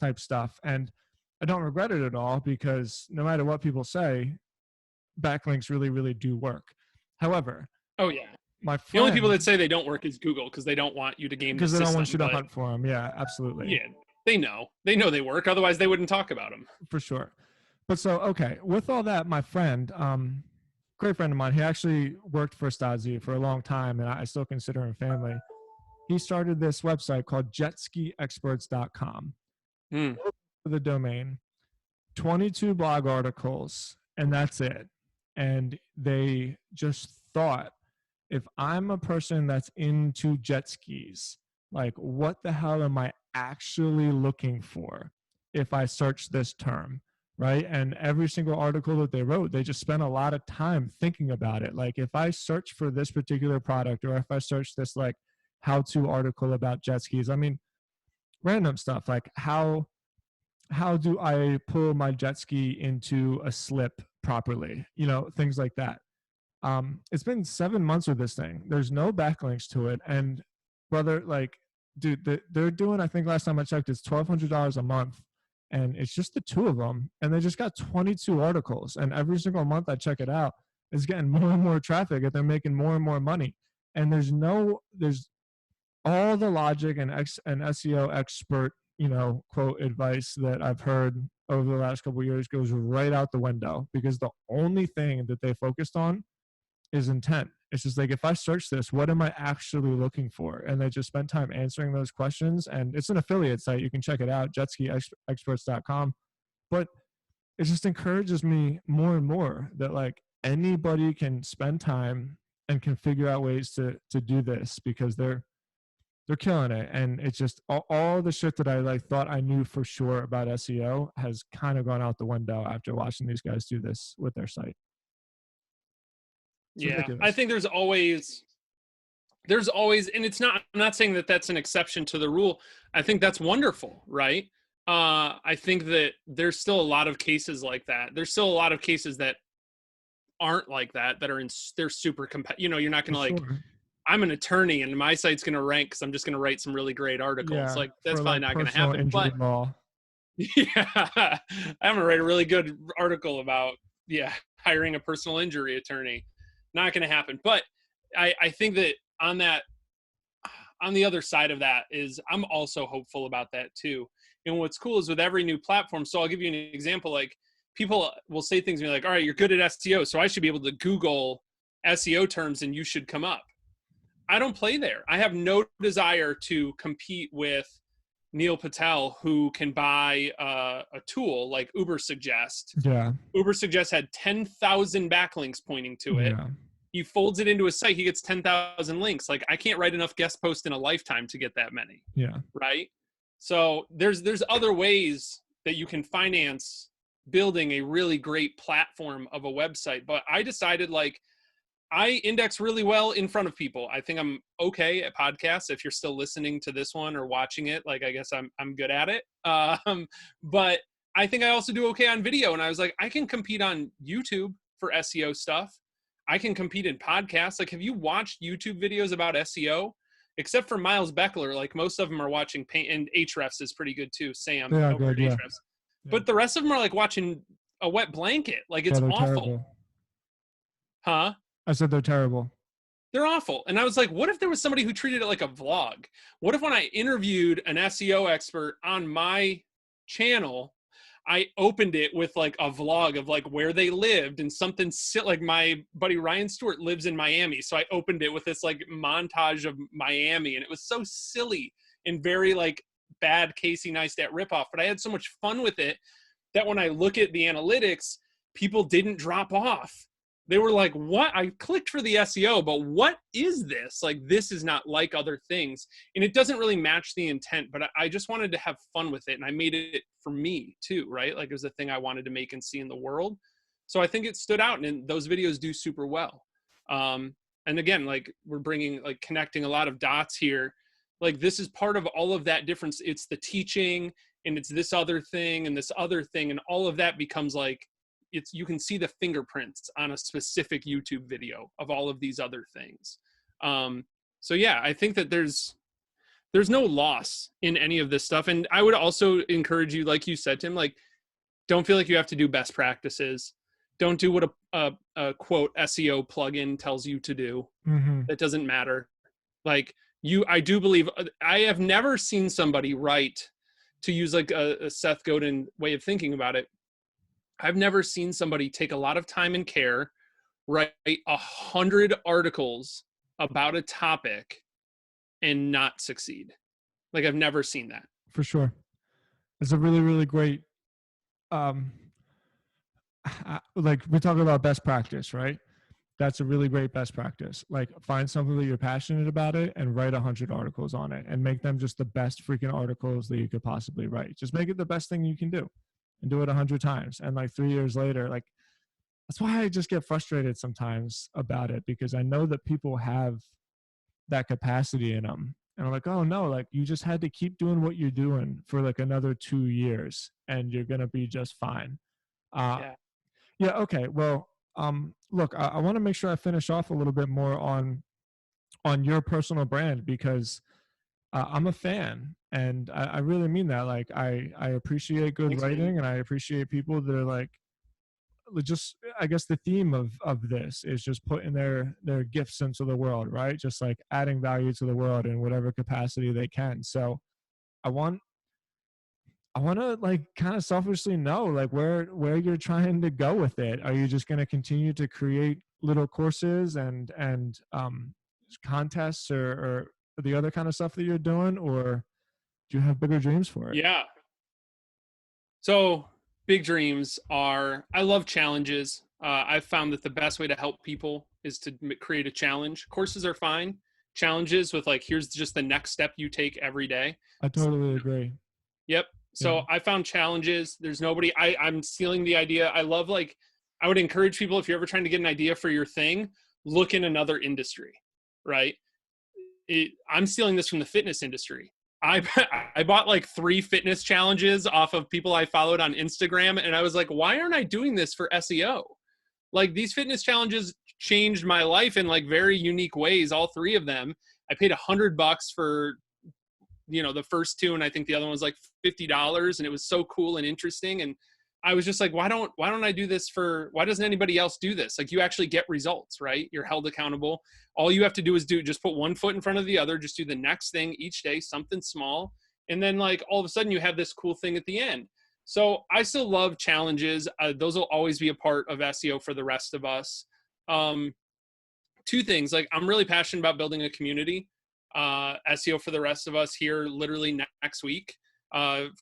[SPEAKER 1] type stuff. And I don't regret it at all, because no matter what people say, backlinks really, really do work. However,
[SPEAKER 2] oh yeah,
[SPEAKER 1] my friend,
[SPEAKER 2] the only people that say they don't work is Google, because they don't want you to game the system.
[SPEAKER 1] Because they don't want you to hunt for them. Yeah, absolutely.
[SPEAKER 2] Yeah, they know they work. Otherwise, they wouldn't talk about them.
[SPEAKER 1] For sure. But so, okay, with all that, my friend, great friend of mine, he actually worked for Stasi for a long time, and I still consider him family. He started this website called jetskiexperts.com. The domain, 22 blog articles, and that's it. And they just thought, if I'm a person that's into jet skis, like what the hell am I actually looking for if I search this term, right? And every single article that they wrote, they just spent a lot of time thinking about it. Like if I search for this particular product, or if I search this like how-to article about jet skis, I mean, random stuff like how do I pull my jet ski into a slip properly? You know, things like that. It's been 7 months with this thing. There's no backlinks to it. And brother, like, dude, they're doing, I think last time I checked, it's $1,200 a month. And it's just the two of them. And they just got 22 articles. And every single month I check it out, it's getting more and more traffic, and they're making more and more money. And there's all the logic and SEO expert, quote advice that I've heard over the last couple of years goes right out the window, because the only thing that they focused on is intent. It's just like, if I search this, what am I actually looking for? And they just spent time answering those questions. And it's an affiliate site. You can check it out, jetskiexperts.com. But it just encourages me more and more that like anybody can spend time and can figure out ways to do this, because they're killing it. And it's just all the shit that I like thought I knew for sure about SEO has kind of gone out the window after watching these guys do this with their site. It's
[SPEAKER 2] Yeah, I
[SPEAKER 1] ridiculous.
[SPEAKER 2] think there's always, and I'm not saying that that's an exception to the rule. I think that's wonderful, right? I think that there's still a lot of cases like that. There's still a lot of cases that aren't like that, that are they're super you're not going to like,
[SPEAKER 1] Sure.
[SPEAKER 2] I'm an attorney and my site's going to rank because I'm just going to write some really great articles.
[SPEAKER 1] Yeah,
[SPEAKER 2] Like, that's
[SPEAKER 1] for
[SPEAKER 2] probably
[SPEAKER 1] like
[SPEAKER 2] not going to
[SPEAKER 1] personal
[SPEAKER 2] happen.
[SPEAKER 1] injury
[SPEAKER 2] But
[SPEAKER 1] law.
[SPEAKER 2] yeah, I'm going to write a really good article about, hiring a personal injury attorney. Not going to happen. But I think that on the other side of that is I'm also hopeful about that too. And what's cool is with every new platform. So I'll give you an example. Like, people will say things to me like, all right, you're good at SEO, so I should be able to Google SEO terms and you should come up. I don't play there. I have no desire to compete with Neil Patel, who can buy a tool like Uber Suggest.
[SPEAKER 1] Yeah.
[SPEAKER 2] Uber Suggest had 10,000 backlinks pointing to it.
[SPEAKER 1] Yeah.
[SPEAKER 2] He folds it into a site, he gets 10,000 links. Like, I can't write enough guest posts in a lifetime to get that many.
[SPEAKER 1] Yeah.
[SPEAKER 2] Right? So there's other ways that you can finance building a really great platform of a website. But I decided, like, I index really well in front of people. I think I'm okay at podcasts. If you're still listening to this one or watching it, like, I guess I'm good at it. But I think I also do okay on video. And I was like, I can compete on YouTube for SEO stuff. I can compete in podcasts. Like, have you watched YouTube videos about SEO? Except for Miles Beckler, like, most of them are watching paint, and Ahrefs is pretty good too. Sam
[SPEAKER 1] They are
[SPEAKER 2] over
[SPEAKER 1] good.
[SPEAKER 2] at
[SPEAKER 1] Yeah.
[SPEAKER 2] Ahrefs.
[SPEAKER 1] Yeah.
[SPEAKER 2] But the rest of them are like watching a wet blanket. Like, it's
[SPEAKER 1] Yeah, they're
[SPEAKER 2] awful.
[SPEAKER 1] terrible.
[SPEAKER 2] Huh?
[SPEAKER 1] I said they're terrible.
[SPEAKER 2] They're awful. And I was like, what if there was somebody who treated it like a vlog? What if when I interviewed an SEO expert on my channel, I opened it with like a vlog of like where they lived and something like my buddy Ryan Stewart lives in Miami. So I opened it with this like montage of Miami, and it was so silly and very like bad Casey Neistat ripoff. But I had so much fun with it that when I look at the analytics, people didn't drop off. They were like, what? I clicked for the SEO, but what is this? Like, this is not like other things. And it doesn't really match the intent, but I just wanted to have fun with it. And I made it for me too, right? Like, it was a thing I wanted to make and see in the world. So I think it stood out, and those videos do super well. And again, like, we're bringing, like, connecting a lot of dots here. Like, this is part of all of that difference. It's the teaching, and it's this other thing and this other thing. And all of that becomes like, you can see the fingerprints on a specific YouTube video of all of these other things. So yeah, I think that there's no loss in any of this stuff. And I would also encourage you, like you said, Tim, like, don't feel like you have to do best practices. Don't do what a quote SEO plugin tells you to do.
[SPEAKER 1] Mm-hmm.
[SPEAKER 2] That doesn't matter. Like, I do believe, I have never seen somebody write, to use like a Seth Godin way of thinking about it, I've never seen somebody take a lot of time and care, write 100 articles about a topic and not succeed. Like, I've never seen that.
[SPEAKER 1] For sure. It's a really, really great, like, we talk about best practice, right? That's a really great best practice. Like, find something that you're passionate about it and write 100 articles on it, and make them just the best freaking articles that you could possibly write. Just make it the best thing you can do, and do it 100 times. And like 3 years later, like, that's why I just get frustrated sometimes about it, because I know that people have that capacity in them. And I'm like, oh no, like, you just had to keep doing what you're doing for like another 2 years and you're going to be just fine. Yeah. Okay. Well, look, I want to make sure I finish off a little bit more on your personal brand, because I'm a fan, and I really mean that. Like, I appreciate good
[SPEAKER 2] Thanks,
[SPEAKER 1] writing,
[SPEAKER 2] man.
[SPEAKER 1] and I appreciate people that are like just, I guess the theme of this is just putting their gifts into the world, right? Just like adding value to the world in whatever capacity they can. So I want I want to like kind of selfishly know like where you're trying to go with it. Are you just going to continue to create little courses and contests or the other kind of stuff that you're doing, or do you have bigger dreams for it?
[SPEAKER 2] Yeah. So big dreams are, I love challenges. I've found that the best way to help people is to create a challenge. Courses are fine. Challenges with like, here's just the next step you take every day.
[SPEAKER 1] I totally agree.
[SPEAKER 2] Yep.
[SPEAKER 1] Yeah.
[SPEAKER 2] So I found challenges. There's nobody, I'm stealing the idea. I love like, I would encourage people, if you're ever trying to get an idea for your thing, look in another industry, right? I'm stealing this from the fitness industry. I I bought like 3 fitness challenges off of people I followed on Instagram, and I was like, why aren't I doing this for SEO? Like these fitness challenges changed my life in like very unique ways. All 3 of them. I paid $100 for the first 2, and I think the other one was like $50, and it was so cool and interesting. And I was just like, why don't I do this why doesn't anybody else do this? Like you actually get results, right? You're held accountable. All you have to do is just put one foot in front of the other, just do the next thing each day, something small. And then like all of a sudden you have this cool thing at the end. So I still love challenges. Those will always be a part of SEO for the rest of us. 2 things, like I'm really passionate about building a community. SEO for the rest of us here literally next week.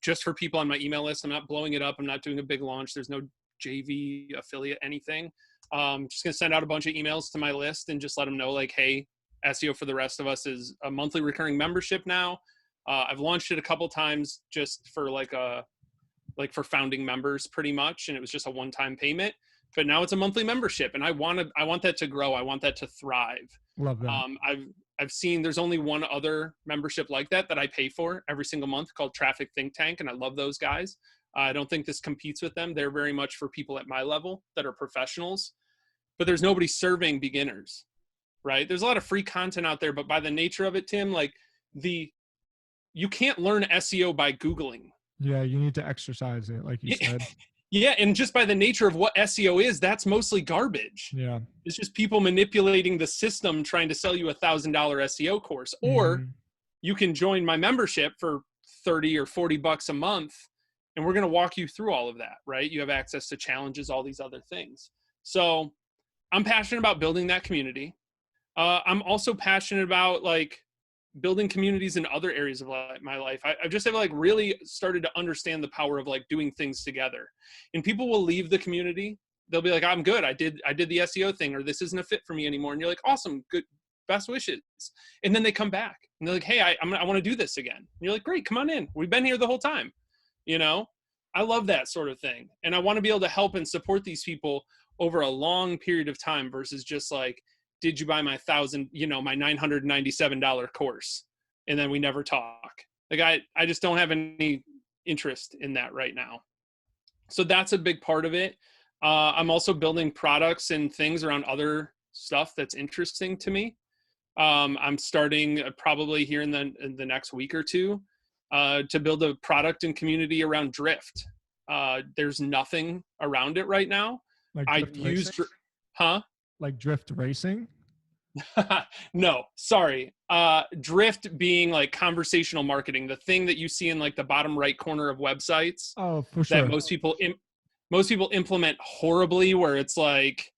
[SPEAKER 2] Just for people on my email list. I'm not blowing it up. I'm not doing a big launch. There's no JV affiliate, anything. Just going to send out a bunch of emails to my list and just let them know like, hey, SEO for the rest of us is a monthly recurring membership now. I've launched it a couple times just for for founding members pretty much. And it was just a one-time payment, but now it's a monthly membership, and I want that to grow. I want that to thrive.
[SPEAKER 1] Love that.
[SPEAKER 2] I've seen there's only one other membership like that I pay for every single month called Traffic Think Tank. And I love those guys. I don't think this competes with them. They're very much for people at my level that are professionals, but there's nobody serving beginners, right? There's a lot of free content out there, but by the nature of it, Tim, like you can't learn SEO by Googling.
[SPEAKER 1] Yeah. You need to exercise it, like you said.
[SPEAKER 2] Yeah, and just by the nature of what SEO is, that's mostly garbage.
[SPEAKER 1] Yeah.
[SPEAKER 2] It's just people manipulating the system trying to sell you $1,000 SEO course. Or you can join my membership for 30 or 40 bucks a month, and we're going to walk you through all of that, right? You have access to challenges, all these other things. So I'm passionate about building that community. I'm also passionate about like building communities in other areas of my life. I just have like really started to understand the power of like doing things together. And people will leave the community. They'll be like, I'm good. I did the SEO thing, or this isn't a fit for me anymore. And you're like, awesome, good, best wishes. And then they come back and they're like, hey, I want to do this again. And you're like, great, come on in. We've been here the whole time. I love that sort of thing. And I want to be able to help and support these people over a long period of time versus just like, did you buy my my $997 course? And then we never talk. Like I just don't have any interest in that right now. So that's a big part of it. I'm also building products and things around other stuff that's interesting to me. I'm starting probably here in the next week or 2 to build a product and community around drift. There's nothing around it right now.
[SPEAKER 1] Like
[SPEAKER 2] I
[SPEAKER 1] drift
[SPEAKER 2] used,
[SPEAKER 1] racing? Like drift racing?
[SPEAKER 2] No, sorry. Drift being like conversational marketing, the thing that you see in like the bottom right corner of websites.
[SPEAKER 1] Oh, for sure.
[SPEAKER 2] That most people implement horribly, where it's like,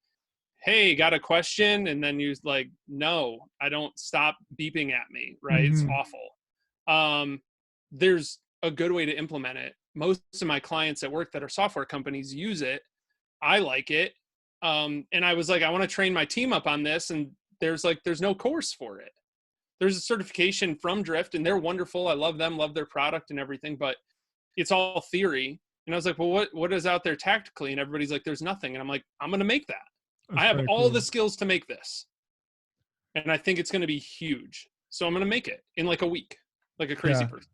[SPEAKER 2] hey, got a question? And then you like, no, I don't, stop beeping at me, right? It's awful. There's a good way to implement it. Most of my clients at work that are software companies use it. I like it. And I was like, I want to train my team up on this. And there's no course for it. There's a certification from Drift, and they're wonderful. I love them, love their product and everything, but it's all theory. And I was like, well, what is out there tactically? And everybody's like, there's nothing. And I'm like, I'm going to make that.
[SPEAKER 1] That's
[SPEAKER 2] I have all
[SPEAKER 1] cool.
[SPEAKER 2] the skills to make this. And I think it's going to be huge. So I'm going to make it in like a week, like a crazy person.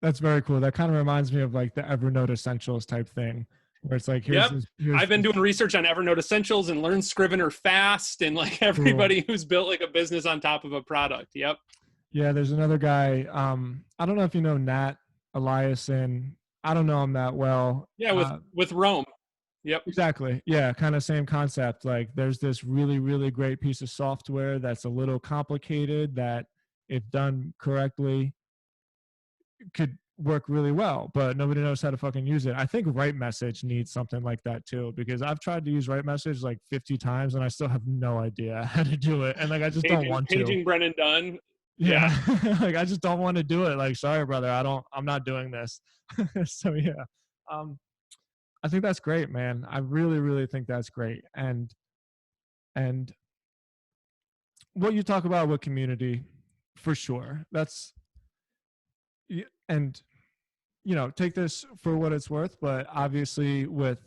[SPEAKER 1] That's very cool. That kind of reminds me of like the Evernote Essentials type thing, where it's like, here's
[SPEAKER 2] I've been doing research on Evernote Essentials and learn Scrivener fast, and like everybody who's built like a business on top of a product. Yep.
[SPEAKER 1] Yeah. There's another guy. I don't know if you know Nat Eliason. I don't know him that well.
[SPEAKER 2] Yeah. With Rome. Yep.
[SPEAKER 1] Exactly. Yeah, kind of same concept. Like there's this really, really great piece of software that's a little complicated that if done correctly could work really well, but nobody knows how to fucking use it. I think Right Message needs something like that too, because I've tried to use Right Message like 50 times and I still have no idea how to do it. And like I just don't want to.
[SPEAKER 2] Paging Brennan Dunn.
[SPEAKER 1] Yeah.
[SPEAKER 2] Yeah.
[SPEAKER 1] Like I just don't want to do it. Like, sorry, brother, I'm not doing this. So yeah. Um, I think that's great, man. I really, really think that's great. And what you talk about with community, for sure. That's and take this for what it's worth, but obviously with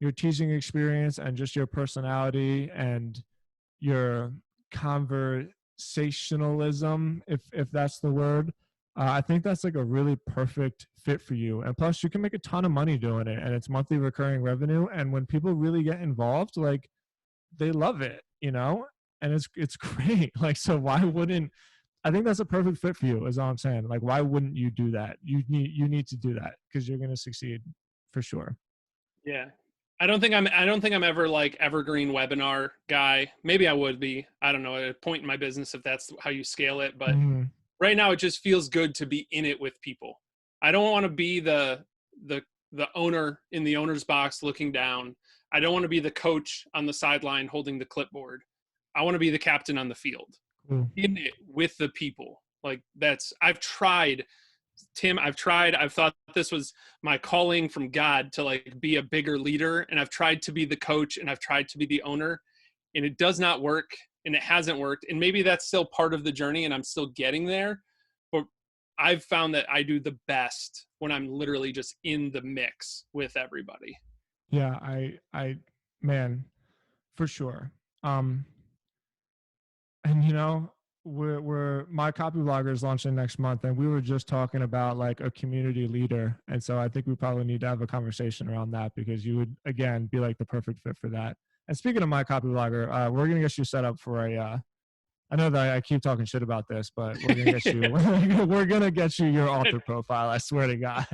[SPEAKER 1] your teaching experience and just your personality and your conversationalism, if that's the word, I think that's like a really perfect fit for you. And plus, you can make a ton of money doing it, and it's monthly recurring revenue. And when people really get involved, like they love it, and it's great. Like, so why wouldn't I think that's a perfect fit for you, is all I'm saying. Like, why wouldn't you do that? You need to do that because you're gonna succeed for sure.
[SPEAKER 2] Yeah. I don't think I'm ever like evergreen webinar guy. Maybe I would be. I don't know, at a point in my business if that's how you scale it, but
[SPEAKER 1] Mhm.
[SPEAKER 2] right now it just feels good to be in it with people. I don't want to be the the owner in the owner's box looking down. I don't want to be the coach on the sideline holding the clipboard. I want to be the captain on the field,
[SPEAKER 1] Cool.
[SPEAKER 2] in it with the people. Like that's I've tried, Tim, I've thought this was my calling from God to like be a bigger leader, and I've tried to be the coach and I've tried to be the owner, and it does not work, and it hasn't worked, and maybe that's still part of the journey and I'm still getting there, but I've found that I do the best when I'm literally just in the mix with everybody.
[SPEAKER 1] Yeah, man, for sure. Um, and we're my copy blogger is launching next month, and we were just talking about like a community leader, and so I think we probably need to have a conversation around that because you would again be like the perfect fit for that. And speaking of my copy blogger, we're gonna get you set up for a. I know that I keep talking shit about this, but we're gonna get you. We're gonna get you your author profile. I swear to God.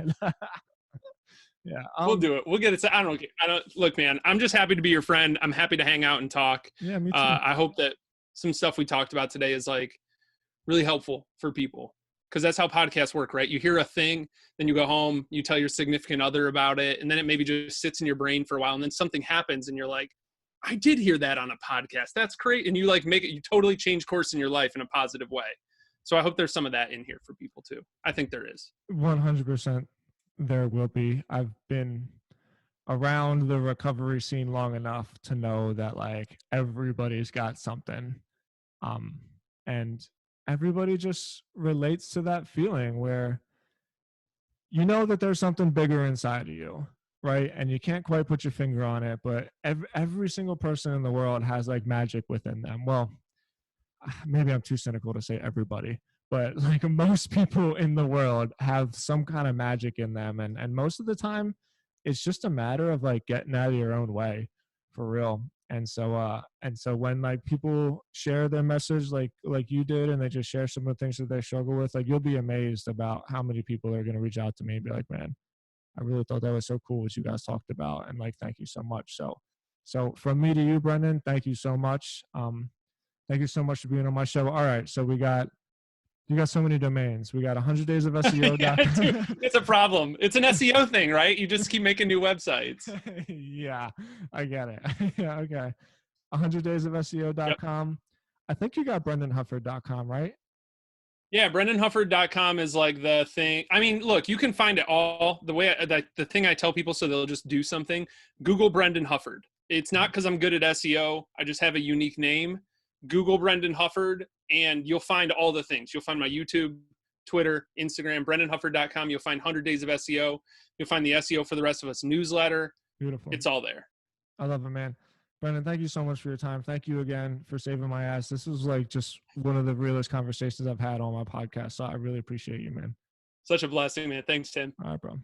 [SPEAKER 1] Yeah.
[SPEAKER 2] We'll do it. We'll get it. I don't look, man, I'm just happy to be your friend. I'm happy to hang out and talk.
[SPEAKER 1] Yeah, me too.
[SPEAKER 2] I hope that some stuff we talked about today is like really helpful for people, because that's how podcasts work, right? You hear a thing, then you go home, you tell your significant other about it, and then it maybe just sits in your brain for a while, and then something happens and you're like, I did hear that on a podcast. That's great. And you like you totally change course in your life in a positive way. So I hope there's some of that in here for people too. I think there is.
[SPEAKER 1] 100% there will be. I've been around the recovery scene long enough to know that like everybody's got something. Um, and everybody just relates to that feeling where you know that there's something bigger inside of you, right? And you can't quite put your finger on it, but every single person in the world has like magic within them. Well, maybe I'm too cynical to say everybody, but like most people in the world have some kind of magic in them. And most of the time it's just a matter of like getting out of your own way, for real. And so when like people share their message like you did, and they just share some of the things that they struggle with, like you'll be amazed about how many people are going to reach out to me and be like, man, I really thought that was so cool what you guys talked about, and like thank you so much. So from me to you, Brendan, thank you so much. Thank you so much for being on my show. All right, so you got so many domains. We got 100 days of SEO.
[SPEAKER 2] Yeah, dude, it's a problem. It's an SEO thing, right? You just keep making new websites.
[SPEAKER 1] Yeah, I get it. Yeah, okay. 100 days of SEO.com. Yep. I think you got BrendanHufford.com, right?
[SPEAKER 2] Yeah, BrendanHufford.com is like the thing. I mean, look, you can find it all. The thing I tell people so they'll just do something, Google Brendan Hufford. It's not because I'm good at SEO. I just have a unique name. Google Brendan Hufford, and you'll find all the things. You'll find my YouTube, Twitter, Instagram, BrendanHufford.com. You'll find 100 Days of SEO. You'll find the SEO for the Rest of Us newsletter.
[SPEAKER 1] Beautiful.
[SPEAKER 2] It's all there.
[SPEAKER 1] I love it, man. Brendan, thank you so much for your time. Thank you again for saving my ass. This was like just one of the realest conversations I've had on my podcast. So I really appreciate you, man.
[SPEAKER 2] Such a blessing, man. Thanks, Tim.
[SPEAKER 1] All right, bro.